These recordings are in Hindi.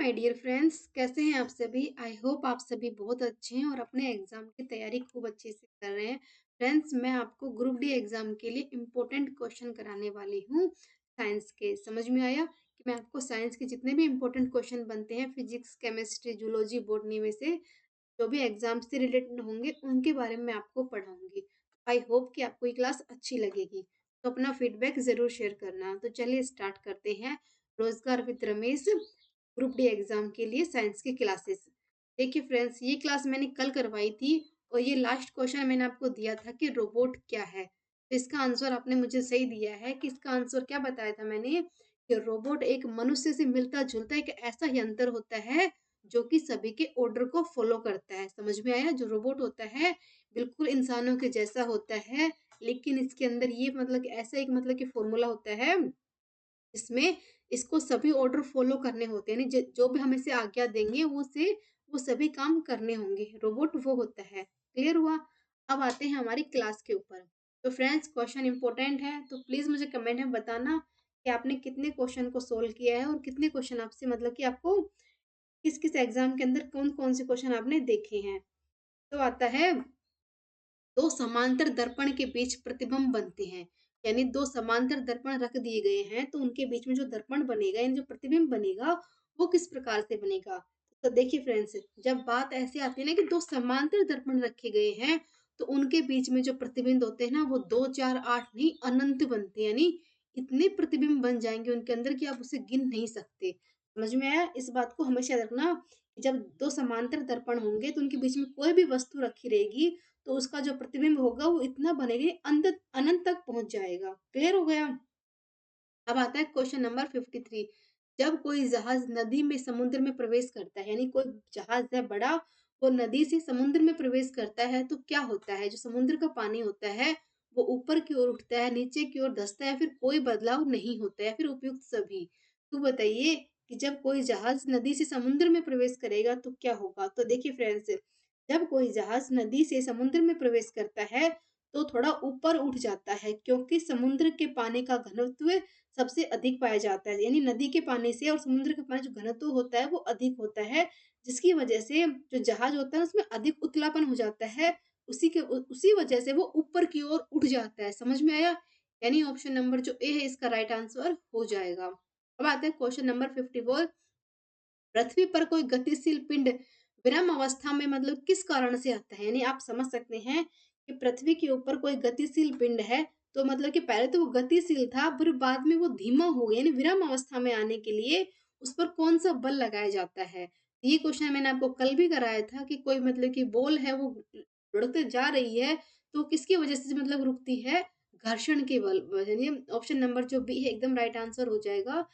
माय डियर फ्रेंड्स, कैसे हैं आप सभी? आई होप आप सभी बहुत अच्छे हैं और अपने एग्जाम की तैयारी खूब अच्छे से कर रहे हैं। फ्रेंड्स, मैं आपको ग्रुप डी एग्जाम के लिए इम्पोर्टेंट क्वेश्चन कराने वाली हूँ साइंस के। समझ में आया कि मैं आपको साइंस के जितने भी इम्पोर्टेंट क्वेश्चन बनते हैं फिजिक्स, केमिस्ट्री, जूलॉजी, बॉटनी में से जो भी एग्जाम से रिलेटेड होंगे उनके बारे में आपको पढ़ाऊंगी। आई होप कि आपको ये क्लास अच्छी लगेगी। तो अपना फीडबैक जरूर शेयर करना। तो चलिए स्टार्ट करते हैं रोजगार with Ramesh group D exam के लिए साइंस की क्लासेस। देखिए फ्रेंड्स, ये क्लास मैंने कल करवाई थी और ये लास्ट क्वेश्चन मैंने आपको दिया था कि रोबोट क्या है। तो इसका आंसर आपने मुझे सही दिया है कि इसका आंसर क्या बताया था मैंने कि रोबोट एक मनुष्य से मिलता जुलता एक ऐसा यंत्र होता है जो कि सभी के ऑर्डर को फॉलो करता है। समझ में आया? जो रोबोट होता है बिल्कुल इंसानों के जैसा होता है, लेकिन इसके अंदर ये मतलब कि ऐसा एक मतलब कि फॉर्मूला होता है इसमें इसको सभी ऑर्डर फॉलो करने होते हैं, यानी जो भी हम इसे आज्ञा देंगे वो सभी काम करने होंगे। रोबोट वो होता है। क्लियर हुआ? अब आते हैं हमारी क्लास के ऊपर। तो फ्रेंड्स, क्वेश्चन इंपॉर्टेंट है तो प्लीज मुझे कमेंट में बताना कि आपने कितने क्वेश्चन को सोल्व किया है और कितने क्वेश्चन आपसे मतलब कि आपको किस किस एग्जाम के अंदर कौन कौन से क्वेश्चन आपने देखे हैं। तो आता है दो समांतर दर्पण के बीच प्रतिबिंब बनते हैं। यानी दो समांतर दर्पण रख दिए गए हैं तो उनके बीच में जो दर्पण बनेगा यानी जो प्रतिबिंब बनेगा वो किस प्रकार से बनेगा। तो देखिए फ्रेंड्स, जब बात ऐसे आती है ना कि दो समांतर दर्पण रखे गए हैं तो उनके बीच में जो प्रतिबिंब होते हैं ना वो 2 4 8 नहीं अनंत बनते हैं। यानी इतने प्रतिबिंब बन जाएंगे उनके अंदर कि आप उसे गिन नहीं सकते। समझ में आया? इस बात को हमेशा रखना कि जब दो समांतर दर्पण होंगे तो उनके बीच में कोई भी वस्तु रखी रहेगी तो उसका जो प्रतिबिंब होगा वो इतना बनेगा अनंत अनंत तक पहुंच जाएगा। क्लियर हो गया? अब आता है क्वेश्चन नंबर 53। जब कोई जहाज नदी में समुद्र में प्रवेश करता है, यानी कोई जहाज है बड़ा, वो नदी से समुद्र में प्रवेश करता है तो क्या होता है? जो समुद्र का पानी होता है वो ऊपर की ओर उठता है, नीचे की ओर धंसता है, फिर कोई बदलाव नहीं होता है, फिर उपयुक्त सभी। तो बताइए कि जब कोई जहाज नदी से समुद्र में प्रवेश करेगा तो क्या होगा। तो देखिए फ्रेंड्स, जब कोई जहाज नदी से समुद्र में प्रवेश करता है तो थोड़ा ऊपर उठ जाता है क्योंकि समुद्र के पानी का घनत्व सबसे अधिक पाया जाता है। यानी नदी के पानी से और समुद्र के पानी जो घनत्व होता है वो अधिक होता है, जिसकी वजह से जो जहाज होता है उसमें अधिक उथलापन हो जाता है। उसी वजह से वो ऊपर की ओर उठ जाता है। समझ में आया? यानी ऑप्शन नंबर जो ए है इसका राइट आंसर हो जाएगा। अब आता है क्वेश्चन नंबर 54। पृथ्वी पर कोई गतिशील पिंड विराम अवस्था में मतलब किस कारण से आता है। यानी आप समझ सकते हैं कि पृथ्वी के ऊपर कोई गतिशील पिंड है तो मतलब कि पहले तो वो गतिशील था फिर बाद में वो धीमा हो गया, यानी विराम अवस्था में आने के लिए उस पर कौन सा बल लगाया जाता है। ये क्वेश्चन मैंने आपको कल भी कराया था कि कोई मतलब कि बॉल है वो लुढ़कते जा रही है तो किसकी वजह से मतलब रुकती है? घर्षण के बल। यानी ऑप्शन नंबर जो बी है एकदम राइट आंसर हो जाएगा।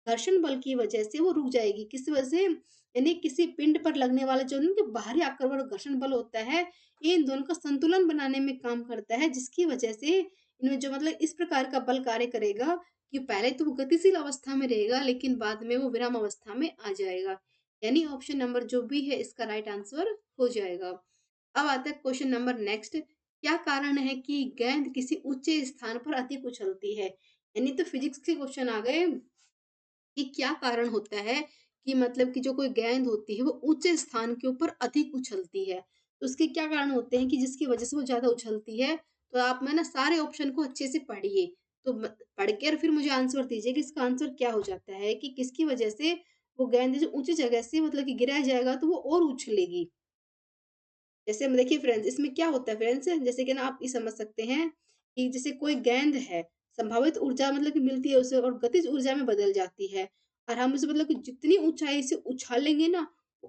घर्षण बल की वजह से वो रुक जाएगी। किस वजह से? यानी किसी पिंड पर लगने वाला जो उनके बाहरी आकर्षण और घर्षण बल होता है, ये इन दोनों का संतुलन बनाने में काम करता है, जिसकी वजह से इनमें जो मतलब इस प्रकार का बल कार्य करेगा कि पहले तो वो गतिशील अवस्था में रहेगा लेकिन बाद में वो विराम अवस्था में आ जाएगा। यानी ऑप्शन नंबर जो बी है इसका राइट आंसर हो जाएगा। अब आता है क्वेश्चन नंबर नेक्स्ट। क्या कारण है कि गेंद किसी ऊंचे स्थान पर अधिक उछलती है? यानी तो फिजिक्स के क्वेश्चन आ गए कि क्या कारण होता है कि मतलब कि जो कोई गेंद होती है वो ऊंचे स्थान के ऊपर अधिक उछलती है। तो उसके क्या कारण होते हैं कि जिसकी वजह से वो ज्यादा उछलती है। तो आप मैं ना सारे ऑप्शन को अच्छे से पढ़िए। तो पढ़ के और फिर मुझे आंसर दीजिए कि इसका आंसर क्या हो जाता है कि किसकी वजह से वो गेंद जो ऊंची जगह से मतलब कि गिराया जाएगा तो वो और उछलेगी। जैसे हम देखिए फ्रेंड्स, इसमें क्या होता है फ्रेंड्स, जैसे कि ना आप ये समझ सकते हैं कि जैसे कोई गेंद है, संभावित ऊर्जा मतलब कि मिलती है उसे और गतिज ऊर्जा में बदल जाती है और हम उसे मतलब कि जितनी ऊंचाई से उछालेंगे ना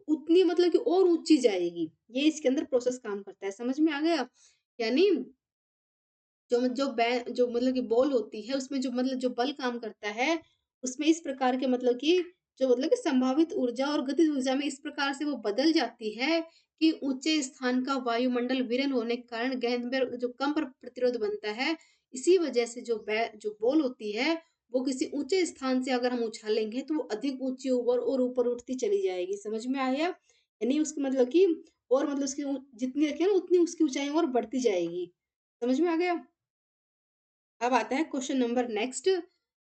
उतनी मतलब कि और ऊंची जाएगी। ये इसके अंदर प्रोसेस काम करता है। समझ में आ गया? यानी जो मतलब कि बॉल होती है उसमें जो मतलब जो बल काम करता है उसमें इस प्रकार के मतलब कि जो मतलब कि संभावित ऊर्जा और गतिज ऊर्जा में इस प्रकार से वो बदल जाती है कि ऊंचे स्थान का वायुमंडल विरल होने के कारण गेंद में जो कम प्रतिरोध बनता है। इसी वजह से जो बॉल होती है वो किसी ऊंचे स्थान से अगर हम उछालेंगे तो वो अधिक ऊंची और ऊपर उठती चली जाएगी। समझ में आया? यानी उसकी मतलब कि और मतलब उसकी जितनी रखे ना उतनी उसकी ऊंचाई और बढ़ती जाएगी। समझ में आ गया? अब आता है क्वेश्चन नंबर नेक्स्ट।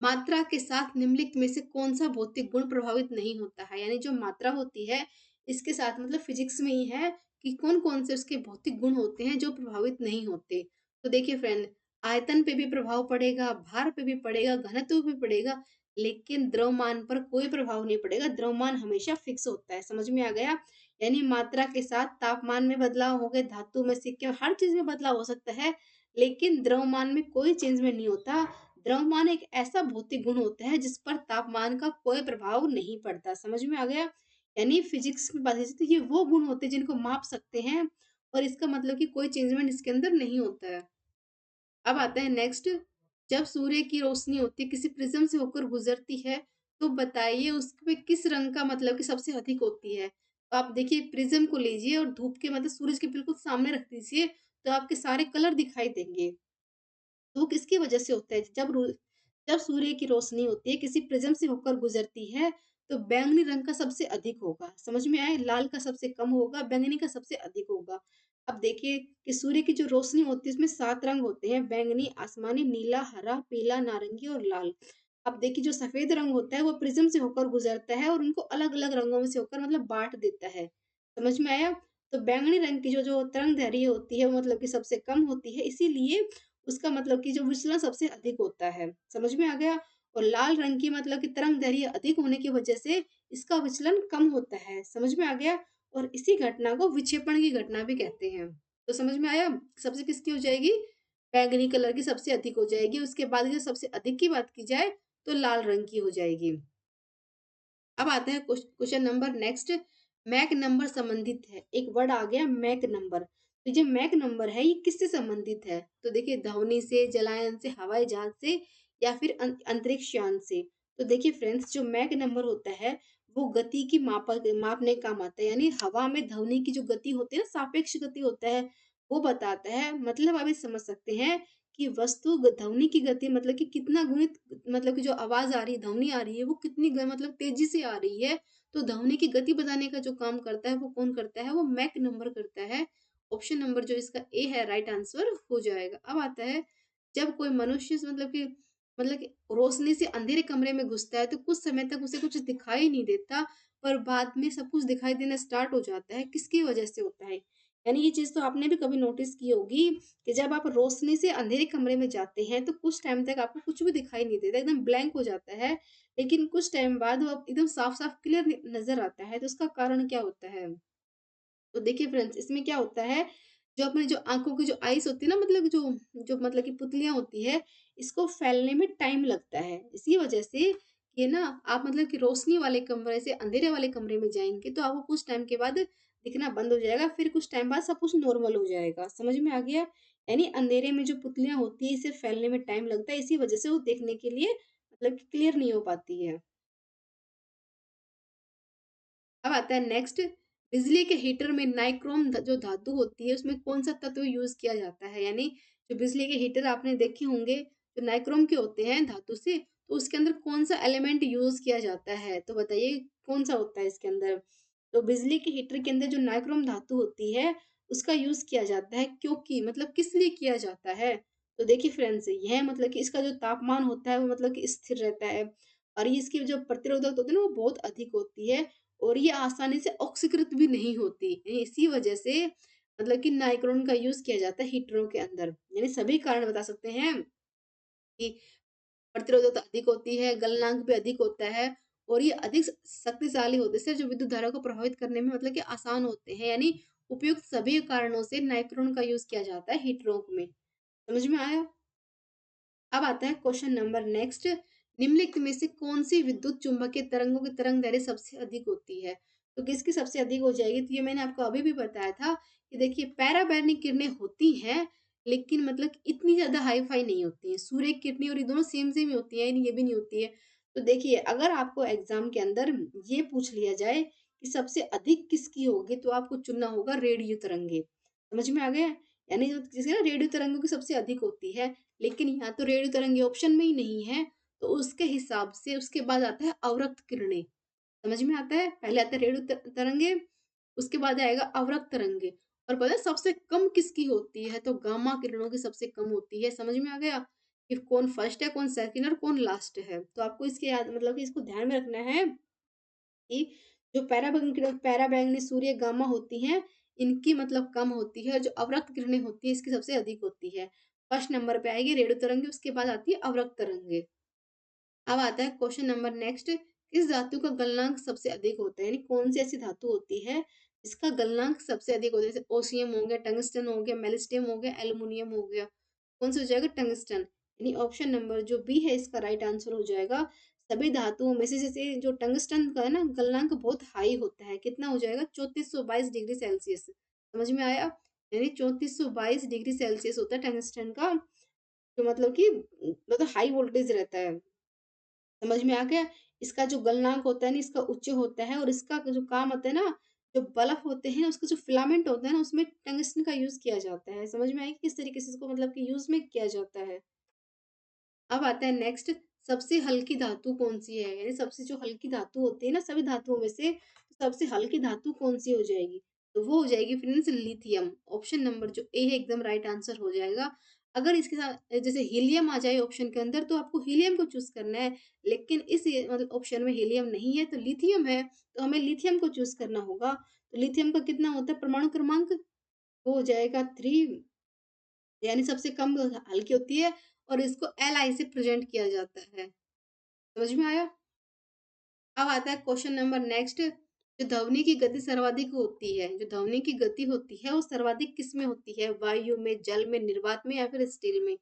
मात्रा के साथ निम्नलिखित में से कौन-सा भौतिक गुण प्रभावित नहीं होता है? यानी जो मात्रा होती है, इसके साथ मतलब फिज़िक्स में ही है कि कौन-कौन से उसके भौतिक गुण होते हैं जो प्रभावित नहीं होते। तो देखिए फ्रेंड, आयतन पे भी प्रभाव पड़ेगा, भार पे भी पड़ेगा, घनत्व पे भी पड़ेगा, लेकिन द्रव्यमान पर कोई प्रभाव नहीं पड़ेगा, द्रव्यमान हमेशा फिक्स होता है। समझ में आ गया? यानी मात्रा के साथ तापमान में बदलाव हो गए, धातु में, सिक्के में, हर चीज़ में बदलाव हो सकता है, लेकिन द्रव्यमान में कोई चेंज में नहीं होता। द्रव्यमान एक ऐसा भौतिक गुण होता है जिस पर तापमान का कोई प्रभाव नहीं पड़ता। समझ में आ गया? यानी फिजिक्स में बात तो ये वो गुण होते हैं जिनको माप सकते हैं और इसका मतलब कि कोई चेंजमेंट इसके अंदर नहीं होता है। अब आता है नेक्स्ट, जब सूर्य की रोशनी होती है किसी प्रिज्म से होकर गुजरती है, तो बताइए उसपे किस रंग का मतलब कि सबसे अधिक होती है। तो आप देखिए प्रिज्म को लीजिए और धूप के मतलब सूरज के बिल्कुल सामने रख दीजिए, तो आपके सारे कलर दिखाई देंगे। तो किसकी वजह से होता है? जब सूर्य की रोशनी होती है, किसी प्रिज्म से होकर गुजरती है, तो बैंगनी रंग का सबसे अधिक होगा। समझ में आया? लाल का सबसे कम होगा, बैंगनी का सबसे अधिक होगा। अब देखिए कि सूर्य की जो रोशनी होती है, उसमें 7 रंग होते हैं, बैंगनी, आसमानी, नीला, हरा, पीला, नारंगी और लाल। अब देखिए जो सफ़ेद रंग होता है, वो प्रिज्म से होकर गुजरता है और उनको अलग-अलग रंगों में से होकर मतलब बाँट देता है। समझ में आया? तो बैंगनी रंग की जो जो तरंग दैर्ध्य होती है, वो मतलब कि सबसे कम होती है, इसीलिए उसका मतलब कि जो विचलन सबसे अधिक होता है। समझ में आ गया? और लाल रंग की मतलब कि तरंग दैर्ध्य अधिक होने की वजह से इसका विचलन कम होता है। समझ में आ गया? और इसी घटना को विक्षेपण की घटना भी कहते हैं। तो समझ में आया? सबसे किसकी हो जाएगी? बैंगनी कलर की सबसे अधिक हो जाएगी। उसके बाद जो सबसे अधिक की बात की जाए, तो लाल रंग की हो जाएगी। अब आता है question number next, Mach number संबंधित है। एक वर्ड आ गया मैक नंबर। तो जो मैक नंबर है ये किससे संबंधित है? तो देखिए ध्वनि से, जलायन से, हवाई जहाज से या फिर अंतरिक्ष यान से। तो देखिए फ्रेंड्स जो मैक नंबर होता है वो गति की मापने काम आता है। यानी हवा में ध्वनि की जो गति होती है ना, सापेक्ष गति होता है, वो बताता है। मतलब आप ये समझ सकते हैं कि वस्तु ध्वनि की गति मतलब कि कितना गुणित मतलब कि जो आवाज़ आ रही है, ध्वनि आ रही है, वो कितनी मतलब तेज़ी से आ रही है। तो ध्वनि की गति बताने का जो काम करता है, वो कौन करता है? वो मैक नंबर करता है। ऑप्शन नंबर जो इसका ए है राइट आंसर हो जाएगा। अब आता है, जब कोई मनुष्य मतलब कि रोशनी से अंधेरे कमरे में घुसता है, तो कुछ समय तक उसे कुछ दिखाई नहीं देता, पर बाद में सब कुछ दिखाई देना स्टार्ट हो जाता है। किसकी वजह से होता है? यानी ये चीज़ तो आपने भी कभी नोटिस की होगी कि जब आप रोशनी से अंधेरे कमरे में जाते हैं, तो कुछ टाइम तक आपको कुछ भी दिखाई नहीं देता, एकदम ब्लैंक हो जाता है। लेकिन कुछ टाइम बाद वो एकदम साफ-साफ क्लियर नज़र आता है, तो उसका कारण क्या होता है? तो देखिए फ्रेंड्स इसमें क्या होता है, जो अपनी जो आँखों की जो आइज़ होती है ना, मतलब जो जो मतलब कि पुतलियाँ होती है, इसको फैलने में टाइम लगता है। इसी वजह से ये ना आप मतलब कि रोशनी वाले कमरे से अंधेरे वाले कमरे में जाएँगे, तो आपको कुछ टाइम के बाद दिखना बंद हो जाएगा, फिर कुछ टाइम बाद सब कुछ नॉर्मल हो जाएगा। समझ में आ गया? यानी अंधेरे में जो पुतलियाँ होती हैं, इसे फैलने में टाइम लगता है, इसी वजह से वो देखने के लिए मतलब कि क्लियर नहीं हो पाती है। अब आता है नेक्स्ट, बिजली के हीटर में नाइक्रोम जो धातु होती है उसमें कौन सा तत्व यूज किया जाता है? यानी जो बिजली के हीटर आपने देखे होंगे जो नाइक्रोम के होते हैं धातु से, तो उसके अंदर कौन सा एलिमेंट यूज किया जाता है? तो बताइए कौन सा होता है इसके अंदर? तो बिजली के हीटर के अंदर जो नाइक्रोम धातु होती है उसका यूज किया जाता है, क्योंकि मतलब किस लिए किया जाता है? तो देखिए फ्रेंड्स यह मतलब कि इसका जो तापमान होता है वो मतलब कि स्थिर रहता है और ये इसकी जो प्रतिरोधक होती है ना वो बहुत अधिक होती है और ये आसानी से ऑक्सीकृत भी नहीं होती। इसी वजह से मतलब कि नाइक्रोन का यूज़ किया जाता है हीटरों के अंदर। यानी सभी कारण बता सकते हैं कि प्रतिरोधकता अधिक होती है, गलनांक भी अधिक होता है और ये अधिक शक्तिशाली होते हैं, जो विद्युत धारा को प्रभावित करने में मतलब कि आसान होते हैं। यानी उपयुक्त सभी कारणों से नाइक्रोन का यूज़ किया जाता है हीटरों में। समझ में आया? अब आता है क्वेश्चन नंबर नेक्स्ट, निम्नलिखित में से कौन सी विद्युत चुम्बकीय तरंगों की तरंग दैर्ध्य सबसे अधिक होती है? तो किसकी सबसे अधिक हो जाएगी? तो ये मैंने आपको अभी भी बताया था कि देखिए पैराबैंगनी किरणें होती हैं, लेकिन मतलब कि इतनी ज़्यादा हाई-फाई नहीं होती हैं। सूर्य की किरणें और ये दोनों सेम-सेम ही होती हैं, यानी ये भी नहीं होती है। तो देखिए अगर आपको एग्ज़ाम के अंदर ये पूछ लिया जाए कि सबसे अधिक किसकी होगी, तो आपको चुनना होगा रेडियो तरंगे। समझ में आ गया? यानी जो जिसे ना रेडियो तरंगों की सबसे अधिक होती है। लेकिन यहाँ तो रेडियो तरंगे ऑप्शन में ही नहीं है, तो उसके हिसाब से उसके बाद आता है अवरक्त किरणें। समझ में आता है? पहले आता है रेडियो तरंगे, उसके बाद आएगा अवरक्त तरंगे और पता है सबसे कम किसकी होती है? तो गामा किरणों की सबसे कम होती है। समझ में आ गया? कि कौन फर्स्ट है, कौन सेकंड और कौन लास्ट है। तो आपको इसके याद मतलब कि इसको ध्यान में रखना है कि जो पराबैंगनी सूर्य गामा होती हैं, इनकी मतलब कम होती है और जो अवरक्त किरणें होती हैं, इसकी सबसे अधिक होती है। फर्स्ट नंबर पे आएगी रेडियो तरंगे, उसके बाद आती है अवरक्त तरंगे। अब आता है क्वेश्चन नंबर नेक्स्ट, किस धातु का गलनांक सबसे अधिक होता है? यानी कौन सी ऐसी धातु होती है जिसका गलनांक सबसे अधिक होता है? जैसे ओसियम हो गया, टंगस्टन हो गया, मेलिस्टियम हो गया, एल्युमिनियम हो गया। कौन सा हो जाएगा? टंगस्टन। यानी ऑप्शन नंबर जो बी है इसका राइट आंसर हो जाएगा। सभी धातुओं में से जैसे जो टंगस्टन का है ना गलनांक बहुत हाई होता है, कितना हो जाएगा? 3422 डिग्री सेल्सियस। समझ में आया? यानी 3422 डिग्री सेल्सियस होता है टंगस्टन का, जो मतलब कि मतलब हाई वोल्टेज रहता है। समझ में आ गया? इसका जो गलनांक होता है ना, इसका उच्च होता है और इसका जो काम होता है ना, जो बल्ब होते हैं, उसका जो फिलामेंट होता है ना, उसमें टंगस्टन का यूज़ किया जाता है। समझ में आया कि किस तरीके से इसको मतलब कि यूज़ में किया जाता है? अब आता है नेक्स्ट, सबसे हल्की धातु कौन-सी है? यानी सबसे जो हल्की धातु होती है ना सभी धातुओं में से, तो सबसे हल्की धातु कौन-सी हो जाएगी? तो वो हो जाएगी फ्रेंड्स लिथियम। ऑप्शन नंबर जो ए है एकदम राइट आंसर हो जाएगा। अगर इसके साथ जैसे हीलियम आ जाए ऑप्शन के अंदर तो आपको हीलियम को चूज़ करना है, लेकिन इस ये मतलब ऑप्शन में हीलियम नहीं है तो लिथियम है, तो हमें लिथियम को चूज़ करना होगा। तो लिथियम का कितना होता है परमाणु क्रमांक? वो हो जाएगा 3, यानी सबसे कम हल्की होती है और इसको Li से प्रेज़ेंट किया जाता है। समझ में आया? अब आता है क्वेश्चन नंबर नेक्स्ट, जो ध्वनि की गति सर्वाधिक होती है, जो ध्वनि की गति होती है वो सर्वाधिक किस में होती है? वायु में, जल में, निर्वात में या फिर स्टील में?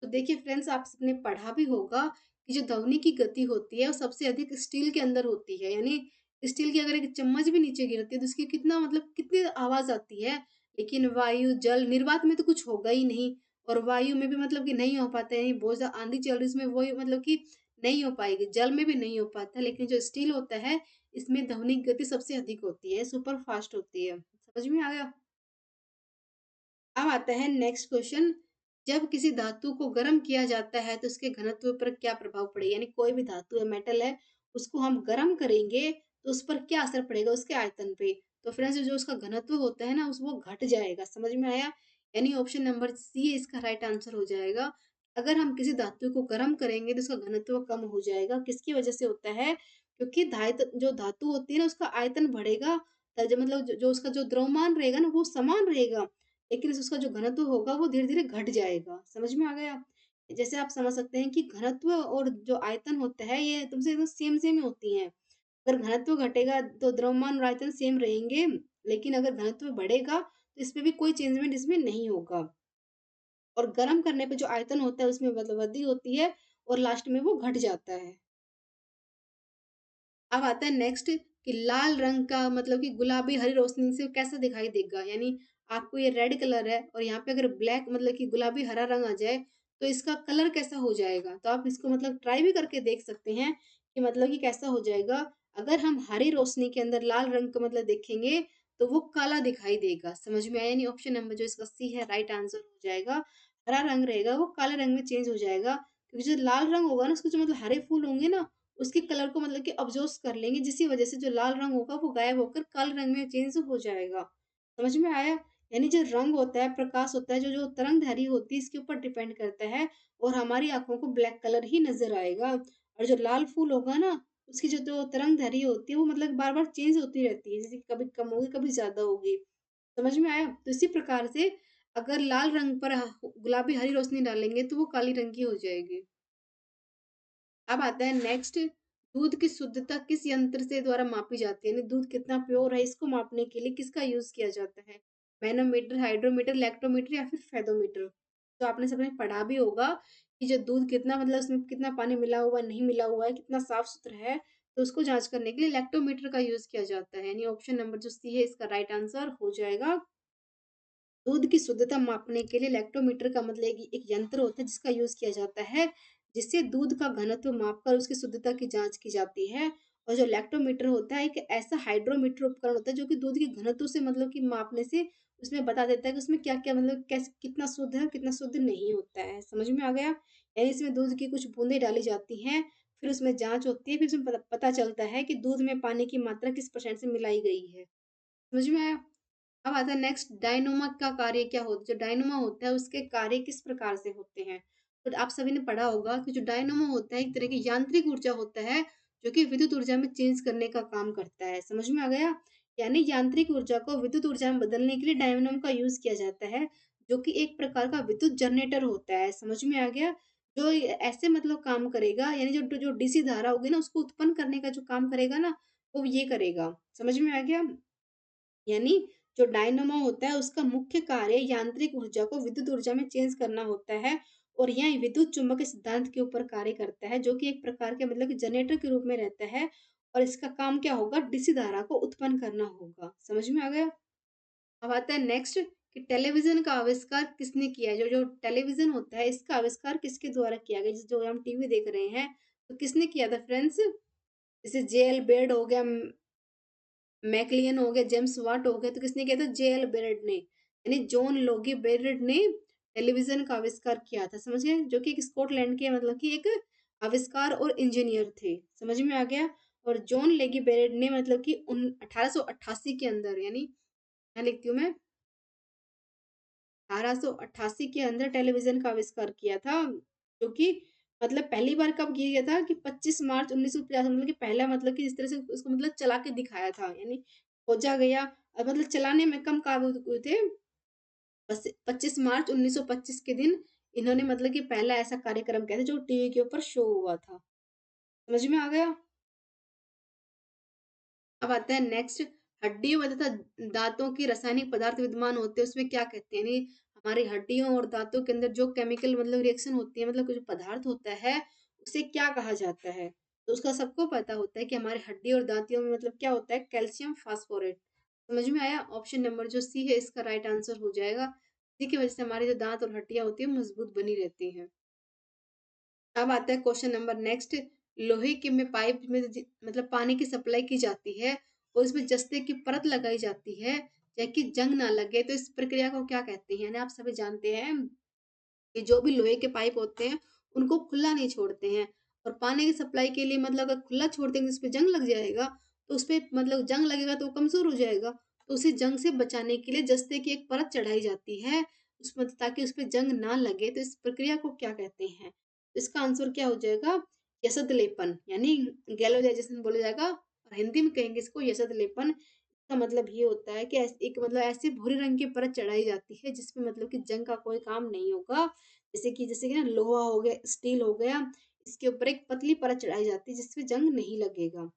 तो देखिए फ्रेंड्स आप सबने पढ़ा भी होगा कि जो ध्वनि की गति होती है वो सबसे अधिक स्टील के अंदर होती है। यानी स्टील की अगर एक चम्मच भी नीचे गिरती है तो उसकी कितना मतलब कितनी आवाज़ आती है। लेकिन वायु, जल, निर्वात में तो कुछ होगा ही नहीं और वायु में भी मतलब कि नहीं हो पाता है। बहुत ज़्यादा आँधी चल रही है उसमें वही मतलब कि नहीं हो पाएगी, जल में भी नहीं हो पाता, लेकिन जो स्टील होता है, इसमें ध्वनिक गति सबसे अधिक होती है, सुपर फास्ट होती है। समझ में आ गया? अब आता है नेक्स्ट क्वेश्चन, जब किसी धातु को गर्म किया जाता है, तो उसके घनत्व पर क्या प्रभाव पड़ेगा? यानी कोई भी धातु है, मेटल है, उसको हम गर्म करेंगे, तो उस पर क्या असर पड़ेगा? उसके आयतन पे। तो फ्रेंड्स जो उसका घनत्व होता है ना, उस वो घट जाएगा। समझ में आया? यानी ऑप्शन नंबर सी इसका राइट आंसर हो जाएगा। अगर हम किसी धातु को गर्म करेंगे, तो उसका घनत्व कम हो जाएगा। किसकी वजह से होता है? क्योंकि जो धातु होती है ना, उसका आयतन बढ़ेगा, जो मतलब जो उसका जो द्रव्यमान रहेगा ना, वो समान रहेगा। लेकिन उसका जो घनत्व होगा वो धीरे-धीरे घट जाएगा। समझ में आ गया? जैसे आप समझ सकते हैं कि घनत्व और जो आयतन होता है ये तुमसे एकदम सेम-सेम ही होती हैं। अगर घनत्व घटेगा तो द्रव्यमान और आयतन सेम रहेंगे, लेकिन अगर घनत्व बढ़ेगा तो इसमें भी कोई चेंजमेंट इसमें नहीं होगा। और गर्म करने पे जो आयतन होता है उसमें मतलब वृद्धि होती है और लास्ट में वो घट जाता है। अब आता है नेक्स्ट कि लाल रंग का मतलब कि गुलाबी हरी रोशनी से कैसा दिखाई देगा? यानी आपको ये रेड कलर है और यहाँ पे अगर ब्लैक मतलब कि गुलाबी हरा रंग आ जाए, तो इसका कलर कैसा हो जाएगा? तो आप इसको मतलब ट्राई भी करके देख सकते हैं कि मतलब कि कैसा हो जाएगा। अगर हम हरी रोशनी के अंदर लाल रंग का मतलब देखेंगे, तो वो काला दिखाई देगा। समझ में आया? यानी ऑप्शन नंबर जो इसका सी है राइट आंसर हो जाएगा। हरा रंग रहेगा वो काले रंग में चेंज हो जाएगा, क्योंकि जो लाल रंग होगा ना उसके जो मतलब हरे फूल होंगे ना उसके कलर को मतलब कि अब्ज़ॉर्ब कर लेंगे, जिसकी वज़ह से जो लाल रंग होगा वो गायब होकर काले रंग में चेंज हो जाएगा। समझ में आया? यानी जो रंग होता है, प्रकाश होता है, जो तरंगधारी होती है इसके ऊपर डिपेंड करता है और हमारी आँखों को ब्लैक कलर ही नज़र आएगा और जो लाल फूल होगा ना, उसकी जो तरंगधारी होती है वो मतलब बार-बार चेंज होती रहती है, जैसे कि कभी कम होगी, कभी ज़्यादा होगी। समझ में आया? तो इसी प्रकार से अगर लाल रंग पर गुलाबी हरी रोशनी डालेंगे तो वो काली रंग की हो जाएगी। अब आता है नेक्स्ट, दूध की शुद्धता किस यंत्र से द्वारा मापी जाती है? यानी दूध कितना प्योर है इसको मापने के लिए किसका यूज़ किया जाता है? मैनोमीटर, हाइड्रोमीटर, लैक्टोमीटर या फिर फेदोमीटर? तो आपने सबने पढ़ा भी होगा कि जो दूध कितना मतलब उसमें कितना पानी मिला हुआ है, नहीं मिला हुआ है, कितना साफ-सुथरा है, तो उसको जाँच करने के लिए लैक्टोमीटर का यूज़ किया जाता है। यानी ऑप्शन नंबर जो सी है इसका राइट आंसर हो जाएगा। दूध की शुद्धता मापने के लिए लैक्टोमीटर का मतलब एक यंत्र होता है जिसका यूज़ किया जाता है, जिससे दूध का घनत्व मापकर उसकी शुद्धता की जाँच की जाती है। और जो लैक्टोमीटर होता है, एक ऐसा हाइड्रोमीटर उपकरण होता है जो कि दूध के घनत्व से मतलब कि मापने से उसमें बता देता है कि उसमें क्या-क्या मतलब कैसे कितना शुद्ध है, कितना शुद्ध नहीं होता है। समझ में आ गया? यानी इसमें दूध की कुछ बूँदें डाली जाती हैं, फिर उसमें जाँच होती है, फिर उसमें पता पता चलता है कि दूध में पानी की मात्रा किस % से मिलाई गई है। समझ में आया? अब आता है नेक्स्ट, डायनोमा का कार्य क्या होता है? जो डायनोमा होता है उसके कार्य किस प्रकार से होते हैं? तो आप सभी ने पढ़ा होगा कि जो डायनामो होता है एक तरह की यांत्रिक ऊर्जा होता है, जो कि विद्युत ऊर्जा में चेंज करने का काम करता है। समझ में आ गया? यानी यांत्रिक ऊर्जा को विद्युत ऊर्जा में बदलने के लिए डायनामो का यूज़ किया जाता है, जो कि एक प्रकार का विद्युत जनरेटर होता है। समझ में आ गया? जो ऐसे मतलब काम करेगा, यानी जो जो डीसी धारा होगी ना उसको उत्पन्न करने का जो काम करेगा ना, वो ये करेगा। समझ में आ गया? यानी जो डायनामो होता है उसका मुख्य कार्य यांत्रिक ऊर्जा को विद्युत ऊर्जा में चेंज करना होता है, और यह विद्युत चुम्बकीय सिद्धांत के ऊपर कार्य करता है, जो कि एक प्रकार के मतलब कि जनरेटर के रूप में रहता है, और इसका काम क्या होगा, डीसी धारा को उत्पन्न करना होगा। समझ में आ गया? अब आता है नेक्स्ट कि टेलीविजन का आविष्कार किसने किया है। जो जो टेलीविजन होता है इसका आविष्कार किसके द्वारा किया गया, जो हम टीवी देख रहे हैं तो किसने किया था फ्रेंड्स? जैसे जेएल बेड हो गया, मैकलियन हो गया, जेम्स वाट हो गया, तो किसने किया था? जेएल बेरेट ने, यानी जॉन लोगी बेरेट ने टेलीविजन का आविष्कार किया था। समझ गए? जो कि एक स्कॉटलैंड के मतलब कि एक आविष्कार और इंजीनियर थे। समझ में आ गया? और जॉन लेगी बेरेट ने मतलब कि 1888 के अंदर, यानी क्या लिखती हूँ मैं, 1888 के अंदर टेलीविजन का आविष्कार किया था, जो कि मतलब पहली बार कब किया गया था कि 25 मार्च 1950, मतलब कि पहला मतलब कि इस तरह से उसको मतलब चला के दिखाया था, यानी खोजा गया और मतलब चलाने में कम काबिल हुए थे। बस 25 मार्च 1925 के दिन इन्होंने मतलब कि पहला ऐसा कार्यक्रम किया था जो टीवी के ऊपर शो हुआ था। समझ में आ गया? अब आता है नेक्स्ट, हड्डियों में तथा दांतों की रासायनिक पदार्थ विद्यमान होते हैं उसमें क्या कहते हैं, यानी हमारी हड्डियों और दांतों के अंदर जो केमिकल मतलब रिएक्शन होती है, मतलब जो पदार्थ होता है उसे क्या कहा जाता है? तो उसका सबको पता होता है कि हमारी हड्डी और दांतों में मतलब क्या होता है, कैल्शियम फास्फोरेट। समझ में आया? ऑप्शन नंबर जो सी है इसका राइट आंसर हो जाएगा। इसी की वजह से हमारी जो दांत और हड्डियां होती है मजबूत बनी रहती हैं। अब आता है क्वेश्चन नंबर नेक्स्ट, लोहे के में पाइप में मतलब पानी की सप्लाई की जाती है और इसमें जस्ते की परत लगाई जाती है ताकि जंग ना लगे, तो इस प्रक्रिया को क्या कहते हैं? यानी आप सभी जानते हैं कि जो भी लोहे के पाइप होते हैं उनको खुला नहीं छोड़ते हैं, और पानी की सप्लाई के लिए मतलब अगर खुला छोड़ देंगे उस पे जंग लग जाएगा, तो उस पे मतलब जंग लगेगा तो वो कमजोर हो जाएगा, तो उसे जंग से बचाने के लिए जस्ते की एक परत चढ़ाई जाती है उसमें, ताकि उस पे जंग ना लगे, तो इस प्रक्रिया को क्या कहते हैं? तो इसका आंसर क्या हो जाएगा? यसद लेपन, यानी गैलोडाइजेशन बोला जाएगा, और हिंदी में कहेंगे इसको यसद लेपन। का मतलब ये होता है कि एक मतलब ऐसी भूरे रंग की परत चढ़ाई जाती है जिसमें मतलब कि जंग का कोई काम नहीं होगा। जैसे कि ना लोहा हो गया, स्टील हो गया, इसके ऊपर एक पतली परत चढ़ाई जाती है जिससे जंग नहीं लगेगा।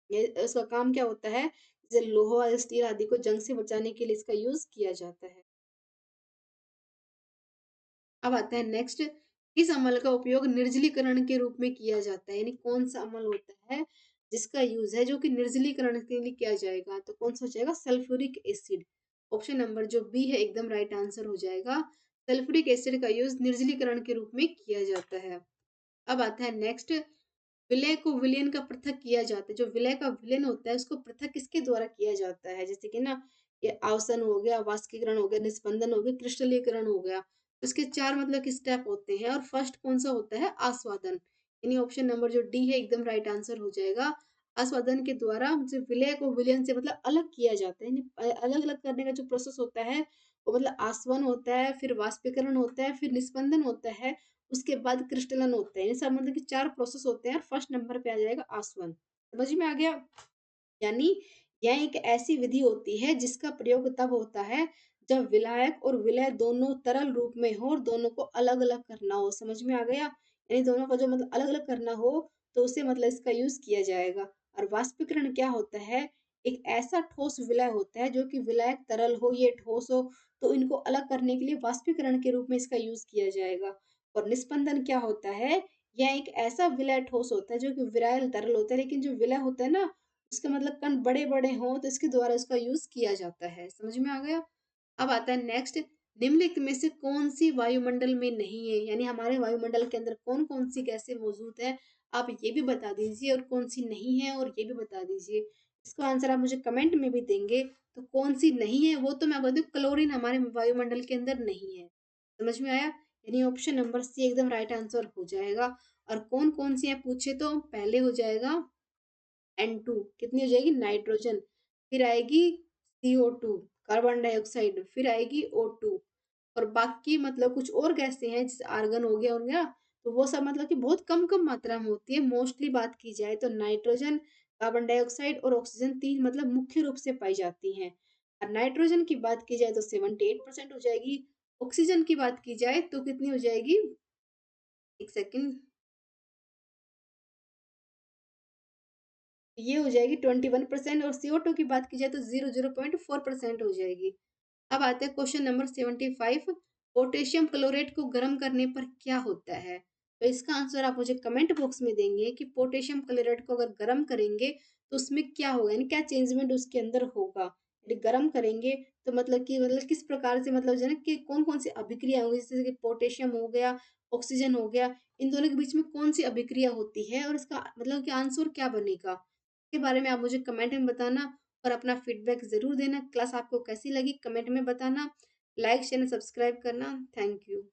ये उसका काम क्या होता है? जैसे लोहा, स्टील आदि को जंग से बचाने के लिए इसका यूज़ किया जाता है। अब आता है नेक्स्ट, किस अमल का उपयोग निर्जलीकरण के रूप में किया जाता है, यानी कौन सा अमल होता है जिसका यूज है जो कि निर्जलीकरण के लिए किया जाएगा, तो कौन सा हो जाएगा? Sulphuric acid. ऑप्शन नंबर जो बी है एकदम राइट आंसर हो जाएगा। सल्फ्यूरिक एसिड का यूज निर्जलीकरण के रूप में किया जाता है। अब आता है नेक्स्ट, विलय को विलयन का पृथक किया जाता है। जो विलय का विलयन होता है उसको पृथक किसके द्वारा किया जाता है? जैसे कि ना ये आवर्सन हो गया, वाष्पीकरण हो गया, निस्पंदन हो गया, क्रिस्टलीकरण हो गया। इसके 4 मतलब कि स्टेप होते हैं, और फर्स्ट कौन-सा होता है? आस्वादन। यानी ऑप्शन नंबर जो डी है एकदम राइट आंसर हो जाएगा। आस्वादन के द्वारा जो विलय को विलयन से मतलब अलग किया जाता है, यानी अलग-अलग करने का जो प्रोसेस होता है वो मतलब आस्वन होता है, फिर वाष्पीकरण होता है, फिर निस्पंदन होता है, उसके बाद क्रिस्टलन होते हैं। ये सब मतलब कि 4 प्रोसेस होते हैं, और फर्स्ट नंबर पे आ जाएगा आसवन। समझ में आ गया? यानी यह एक ऐसी विधि होती है जिसका प्रयोग तब होता है जब विलायक और विलय दोनों तरल रूप में हो और दोनों को अलग-अलग करना हो। समझ में आ गया? यानी दोनों का जो मतलब अलग-अलग करना हो तो उसे मतलब इसका यूज़ किया जाएगा। और वाष्पीकरण क्या होता है? एक ऐसा ठोस विलय होता है जो कि विलायक तरल हो, ये ठोस हो, तो इनको अलग करने के लिए वाष्पीकरण के रूप में इसका यूज़ किया जाएगा। और निस्पंदन क्या होता है? यह एक ऐसा विलय ठोस होता है जो कि विरायल तरल होता है, लेकिन जो विलय होता है ना उसका मतलब कण बड़े-बड़े हों तो इसके द्वारा इसका यूज़ किया जाता है। समझ में आ गया? अब आता है नेक्स्ट, निम्नलिखित में से कौन-सी वायुमंडल में नहीं है? यानी हमारे वायुमंडल के अंदर कौन-कौन सी गैसें मौजूद हैं? आप ये भी बता दीजिए, और कौन-सी नहीं है और ये भी बता दीजिए। इसका आंसर आप मुझे कमेंट में भी देंगे। तो कौन-सी नहीं है वो तो मैं बता दूँ, क्लोरीन हमारे वायुमंडल के अंदर नहीं है। समझ में आया? यानी ऑप्शन नंबर सी एकदम राइट आंसर हो जाएगा। और कौन-कौन सी हैं पूछे तो पहले हो जाएगा N2, कितनी हो जाएगी? नाइट्रोजन, फिर आएगी CO2 कार्बन डाइऑक्साइड, फिर आएगी O2, और बाकी मतलब कुछ और गैसें हैं जैसे आर्गन हो गया, तो वो सब मतलब कि बहुत कम-कम मात्रा में होती है। मोस्टली बात की जाए तो नाइट्रोजन, कार्बन डाइऑक्साइड और ऑक्सीजन 3 मतलब मुख्य रूप से पाई जाती हैं। और नाइट्रोजन की बात की जाए तो 78% हो जाएगी, ऑक्सीजन की बात की जाए तो कितनी हो जाएगी, 1 सेकंड, ये हो जाएगी 21% और CO2 की बात की जाए तो 0.4% हो जाएगी। अब आते हैं क्वेश्चन नंबर 75। पोटेशियम क्लोरेट को गर्म करने पर क्या होता है? तो इसका आंसर आप मुझे कमेंट बॉक्स में देंगे कि पोटेशियम क्लोरेट को अगर गर्म करेंगे तो उसमें क्या होगा, यानी क्या चेंजमेंट उसके अंदर होगा। यदि गर्म करेंगे तो मतलब कि मतलब किस प्रकार से, मतलब जो है ना कि कौन-कौन सी अभिक्रिया होंगी, जैसे कि पोटेशियम हो गया, ऑक्सीजन हो गया, इन दोनों के बीच में कौन-सी अभिक्रिया होती है और इसका मतलब कि आंसर क्या बनेगा? के बारे में आप मुझे कमेंट में बताना और अपना फीडबैक ज़रूर देना। क्लास आपको कैसी लगी कमेंट में बताना। लाइक, शेयर, सब्सक्राइब करना। Thank you.